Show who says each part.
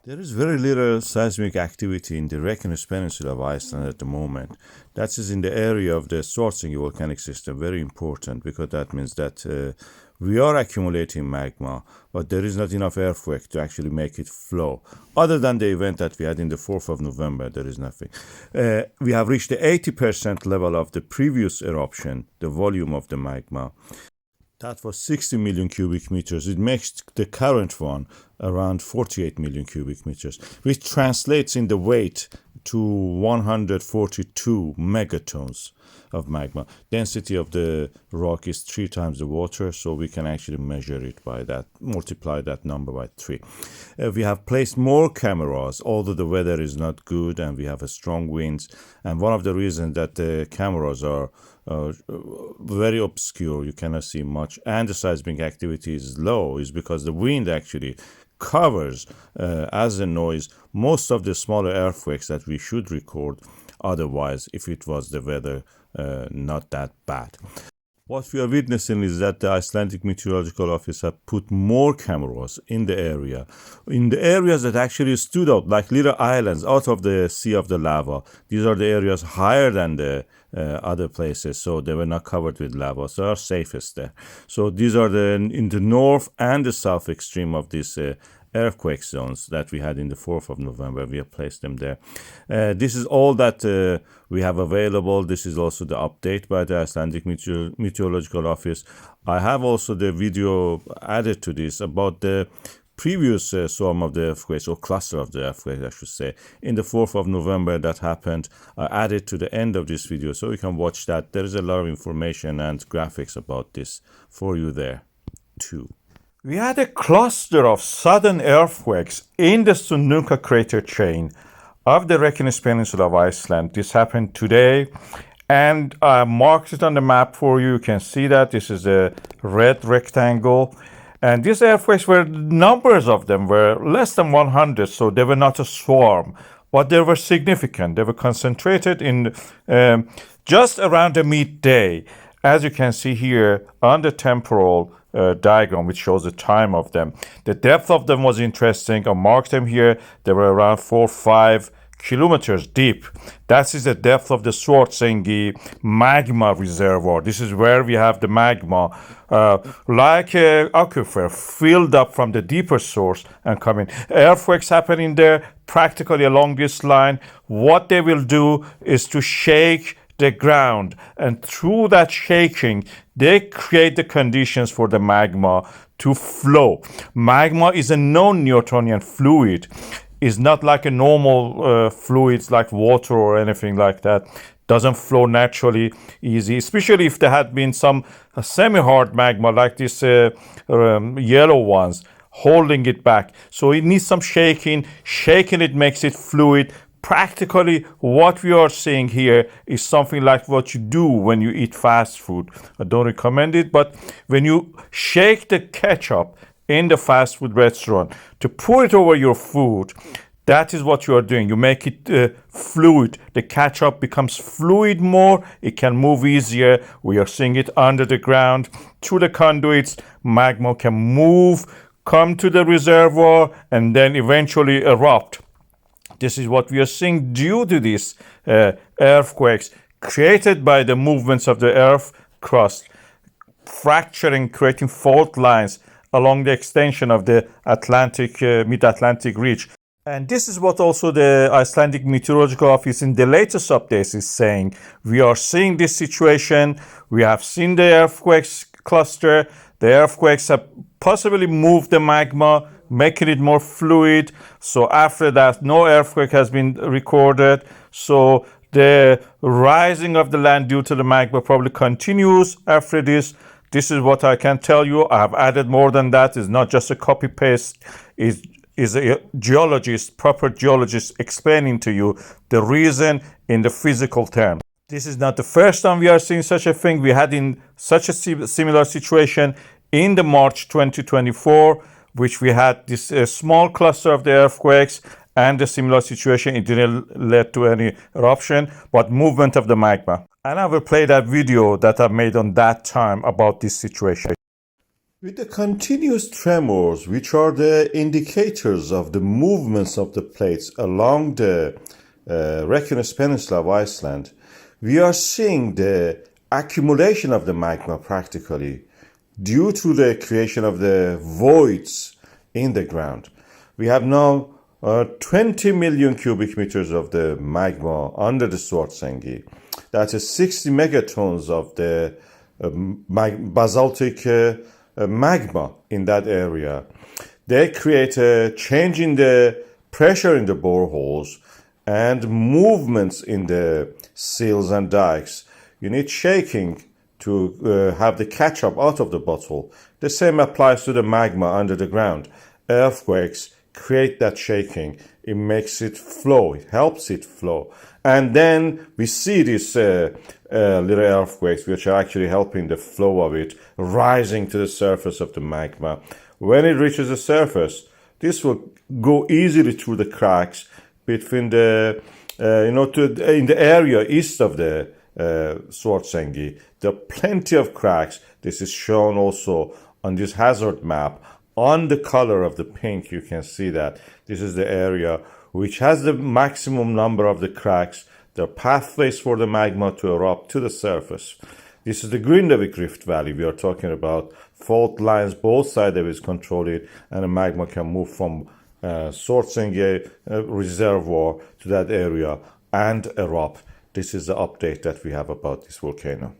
Speaker 1: There is very little seismic activity in the Reykjanes Peninsula of Iceland at the moment. That is in the area of the Svartsengi volcanic system, very important because that means that we are accumulating magma, but there is not enough earthquake to actually make it flow. Other than the event that we had in the 4th of November, there is nothing. We have reached the 80% level of the previous eruption, the volume of the magma. That was 60 million cubic meters. It makes the current one around 48 million cubic meters, which translates in the weight to 142 megatons of magma. Density of the rock is 3 times the water, so we can actually measure it by that, multiply that number by 3. We have placed more cameras, although the weather is not good and we have a strong winds. And one of the reasons that the cameras are very obscure, you cannot see much, and the seismic activity is low, is because the wind actually covers as a noise most of the smaller earthquakes that we should record otherwise if it was the weather not that bad. What we are witnessing is that the Icelandic Meteorological Office have put more cameras in the area, in the areas that actually stood out, like little islands out of the sea of the lava. These are the areas higher than the other places, so they were not covered with lava, so they are safest there. So these are in the north and the south extreme of this earthquake zones that we had in the 4th of November. We have placed them there. This is all that we have available. This is also the update by the Icelandic Meteorological Office. I have also the video added to this about the previous swarm of the earthquakes, or cluster of the earthquakes, I should say, in the 4th of November that happened. I added to the end of this video, so you can watch that. There is a lot of information and graphics about this for you there too. We had a cluster of sudden earthquakes in the Sundhnúks crater chain of the Reykjanes Peninsula of Iceland. This happened today, and I marked it on the map for you. You can see that this is a red rectangle. And these earthquakes were, numbers of them were less than 100, so they were not a swarm, but they were significant. They were concentrated in just around the midday. As you can see here on the temporal diagram, which shows the time of them. The depth of them was interesting. I marked them here. They were around 4 or 5 kilometers deep. That is the depth of the Svartsengi magma reservoir. This is where we have the magma, like an aquifer, filled up from the deeper source and coming. Earthquakes happening there practically along this line. What they will do is to shake the ground, and through that shaking, they create the conditions for the magma to flow. Magma is a non-Newtonian fluid. It's not like a normal fluids like water or anything like that. Doesn't flow naturally easy, especially if there had been some semi-hard magma like this yellow ones holding it back. So it needs some shaking. Shaking it makes it fluid. Practically, what we are seeing here is something like what you do when you eat fast food. I don't recommend it, but when you shake the ketchup in the fast food restaurant to pour it over your food, that is what you are doing. You make it fluid. The ketchup becomes fluid more. It can move easier. We are seeing it under the ground. Through the conduits, magma can move, come to the reservoir, and then eventually erupt. This is what we are seeing due to these earthquakes created by the movements of the earth crust, fracturing, creating fault lines along the extension of the Atlantic, mid-Atlantic ridge. And this is what also the Icelandic Meteorological Office in the latest updates is saying. We are seeing this situation. We have seen the earthquakes cluster. The earthquakes have possibly moved the magma, making it more fluid. So after that, no earthquake has been recorded. So the rising of the land due to the magma probably continues after this. This is what I can tell you. I have added more than that. It's not just a copy paste. It is a geologist, proper geologist, explaining to you the reason in the physical terms. This is not the first time we are seeing such a thing. We had in such a similar situation in the March 2024, which we had this small cluster of the earthquakes and a similar situation. It didn't lead to any eruption, but movement of the magma. And I will play that video that I made on that time about this situation. With the continuous tremors, which are the indicators of the movements of the plates along the Reykjanes Peninsula of Iceland, we are seeing the accumulation of the magma practically due to the creation of the voids in the ground. We have now 20 million cubic meters of the magma under the Svartsengi. That is 60 megatons of the basaltic magma in that area. They create a change in the pressure in the boreholes and movements in the seals and dikes. You need shaking to have the ketchup out of the bottle. The same applies to the magma under the ground. Earthquakes create that shaking. It makes it flow. It helps it flow. And then we see these little earthquakes, which are actually helping the flow of it, rising to the surface of the magma. When it reaches the surface, this will go easily through the cracks between the, in the area east of the Svartsengi. There are plenty of cracks. This is shown also on this hazard map. On the color of the pink, you can see that this is the area which has the maximum number of the cracks. There are pathways for the magma to erupt to the surface. This is the Grindavik Rift Valley. We are talking about fault lines, both sides of it control it, and the magma can move from Svartsengi reservoir to that area and erupt. This is the update that we have about this volcano.